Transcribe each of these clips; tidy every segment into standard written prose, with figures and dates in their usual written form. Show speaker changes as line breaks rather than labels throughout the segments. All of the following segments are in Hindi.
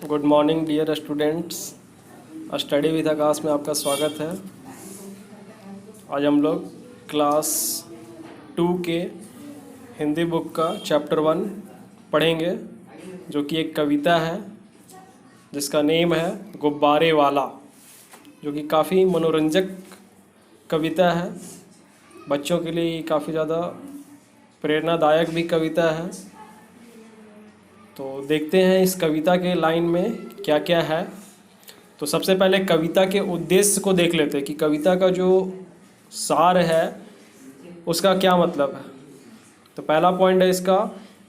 Good morning dear students. Study with Aakash में आपका स्वागत है। आज हम लोग क्लास 2 के हिंदी बुक का चैप्टर 1 पढ़ेंगे, जो कि एक कविता है जिसका नेम है गुब्बारे वाला, जो कि काफ़ी मनोरंजक कविता है। बच्चों के लिए काफ़ी ज़्यादा प्रेरणादायक भी कविता है। तो देखते हैं इस कविता के लाइन में क्या क्या है। तो सबसे पहले कविता के उद्देश्य को देख लेते हैं कि कविता का जो सार है उसका क्या मतलब है। तो पहला पॉइंट है इसका,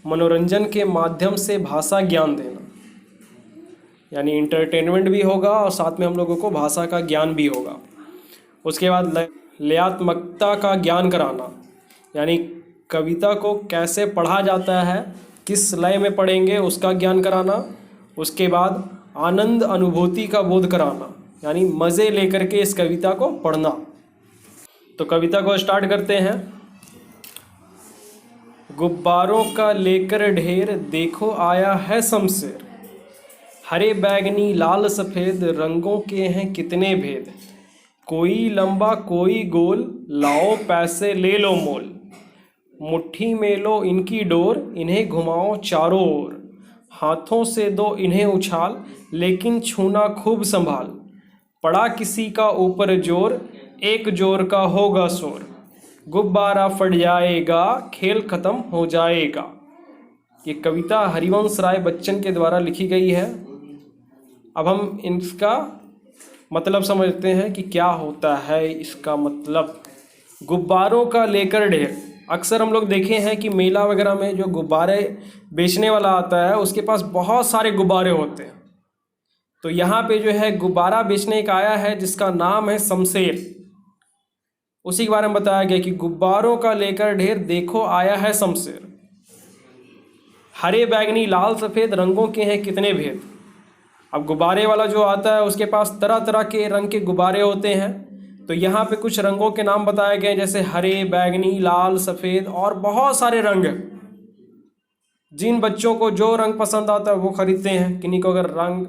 मनोरंजन के माध्यम से भाषा ज्ञान देना, यानी इंटरटेनमेंट भी होगा और साथ में हम लोगों को भाषा का ज्ञान भी होगा। उसके बाद लयात्मकता का ज्ञान कराना, यानी कविता को कैसे पढ़ा जाता है, किस लय में पढ़ेंगे उसका ज्ञान कराना। उसके बाद आनंद अनुभूति का बोध कराना, यानी मज़े लेकर के इस कविता को पढ़ना। तो कविता को स्टार्ट करते हैं। गुब्बारों का लेकर ढेर देखो आया है शमशेर, हरे बैगनी लाल सफ़ेद रंगों के हैं कितने भेद, कोई लंबा कोई गोल लाओ पैसे ले लो मोल, मुट्ठी में लो इनकी डोर इन्हें घुमाओ चारों ओर, हाथों से दो इन्हें उछाल लेकिन छूना खूब संभाल, पड़ा किसी का ऊपर जोर एक जोर का होगा शोर, गुब्बारा फट जाएगा खेल खत्म हो जाएगा। ये कविता हरिवंश राय बच्चन के द्वारा लिखी गई है। अब हम इसका मतलब समझते हैं कि क्या होता है इसका मतलब। गुब्बारों का लेकर ढेर, अक्सर हम लोग देखे हैं कि मेला वगैरह में जो गुब्बारे बेचने वाला आता है उसके पास बहुत सारे गुब्बारे होते हैं। तो यहाँ पे जो है गुब्बारा बेचने का आया है जिसका नाम है शमशेर। उसी के बारे में बताया गया कि गुब्बारों का लेकर ढेर देखो आया है शमशेर, हरे बैगनी लाल सफ़ेद रंगों के हैं कितने भेद। अब गुब्बारे वाला जो आता है उसके पास तरह तरह के रंग के गुब्बारे होते हैं। तो यहाँ पे कुछ रंगों के नाम बताए गए, जैसे हरे बैगनी लाल सफ़ेद और बहुत सारे रंग। जिन बच्चों को जो रंग पसंद आता है वो खरीदते हैं। किन्हीं को अगर रंग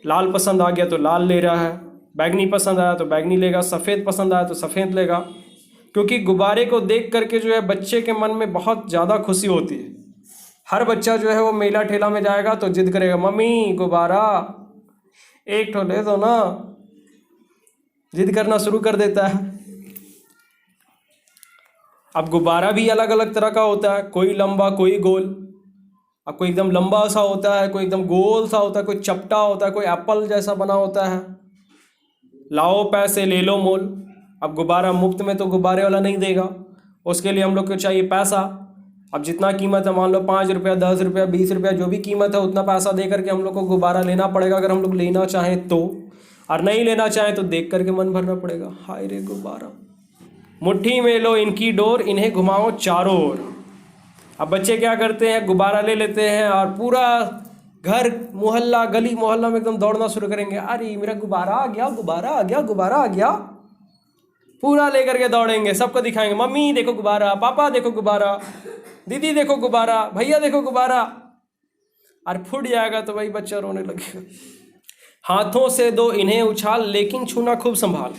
लाल पसंद आ गया तो लाल ले रहा है, बैगनी पसंद आया तो बैगनी लेगा, सफ़ेद पसंद आया तो सफ़ेद लेगा। क्योंकि गुब्बारे को देख करके जो है बच्चे के मन में बहुत ज़्यादा खुशी होती है। हर बच्चा जो है वो मेला ठेला में जाएगा तो जिद करेगा, मम्मी गुब्बारा एक ठो ले दो ना, जिद करना शुरू कर देता है। अब गुब्बारा भी अलग अलग तरह का होता है, कोई लंबा कोई गोल। अब कोई एकदम लंबा सा होता है, कोई एकदम गोल सा होता है, कोई चपटा होता है, कोई एप्पल जैसा बना होता है। लाओ पैसे ले लो मोल। अब गुब्बारा मुफ्त में तो गुब्बारे वाला नहीं देगा, उसके लिए हम लोग को चाहिए पैसा। अब जितना कीमत है, मान लो 5 रुपया 10 रुपया 20 रुपया जो भी कीमत है उतना पैसा दे करके हम लोग को गुब्बारा लेना पड़ेगा, अगर हम लोग लेना चाहें तो। और नहीं लेना चाहें तो देख करके मन भरना पड़ेगा, हाय रे गुब्बारा। मुट्ठी में लो इनकी डोर इन्हें घुमाओ चारों ओर। अब बच्चे क्या करते हैं, गुब्बारा ले लेते हैं और पूरा घर मोहल्ला गली मोहल्ला में एकदम दौड़ना शुरू करेंगे, अरे मेरा गुब्बारा आ गया, गुब्बारा आ गया, गुब्बारा आ गया। पूरा लेकर के दौड़ेंगे, सबको दिखाएंगे, मम्मी देखो गुब्बारा, पापा देखो गुब्बारा, दीदी देखो गुब्बारा, भैया देखो गुब्बारा। और फूट जाएगा तो भाई बच्चा रोने लगेगा। हाथों से दो इन्हें उछाल लेकिन छूना खूब संभाल।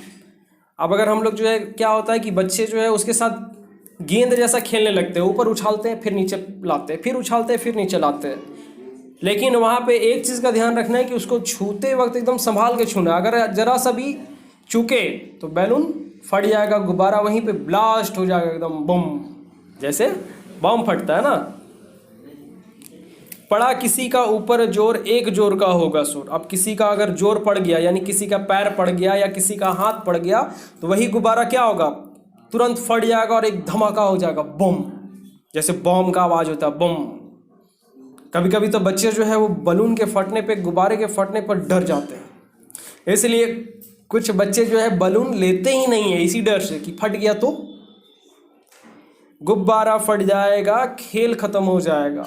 अब अगर हम लोग जो है क्या होता है कि बच्चे जो है उसके साथ गेंद जैसा खेलने लगते हैं, ऊपर उछालते हैं फिर नीचे लाते हैं, फिर उछालते हैं फिर नीचे लाते हैं। लेकिन वहाँ पे एक चीज़ का ध्यान रखना है कि उसको छूते वक्त एकदम संभाल के छूना। अगर जरा सा भी चूके तो बैलून फट जाएगा, गुब्बारा वहीं पे ब्लास्ट हो जाएगा, एकदम बम, जैसे बम फटता है ना। पड़ा किसी का ऊपर जोर एक जोर का होगा शोर। अब किसी का अगर जोर पड़ गया, यानी किसी का पैर पड़ गया या किसी का हाथ पड़ गया, तो वही गुब्बारा क्या होगा, तुरंत फट जाएगा और एक धमाका हो जाएगा, बम, जैसे बम का आवाज़ होता है, बम। कभी कभी तो बच्चे जो है वो बलून के फटने पे, गुब्बारे के फटने पर डर जाते हैं। इसलिए कुछ बच्चे जो है बलून लेते ही नहीं है इसी डर से कि फट गया तो। गुब्बारा फट जाएगा खेल खत्म हो जाएगा।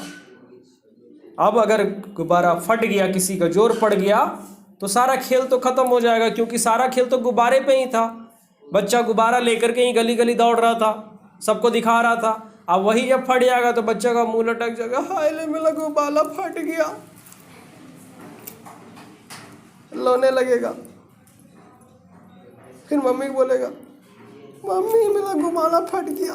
अब अगर गुब्बारा फट गया, किसी का जोर पड़ गया, तो सारा खेल तो खत्म हो जाएगा, क्योंकि सारा खेल तो गुब्बारे पे ही था। बच्चा गुब्बारा लेकर के ही गली गली दौड़ रहा था, सबको दिखा रहा था। अब वही जब फट जाएगा तो बच्चे का मुंह लटक जाएगा, हाय ले मेरा गुब्बारा फट गया। रोने लगेगा। फिर मम्मी को बोलेगा, मम्मी मेरा घुमाना फट गया।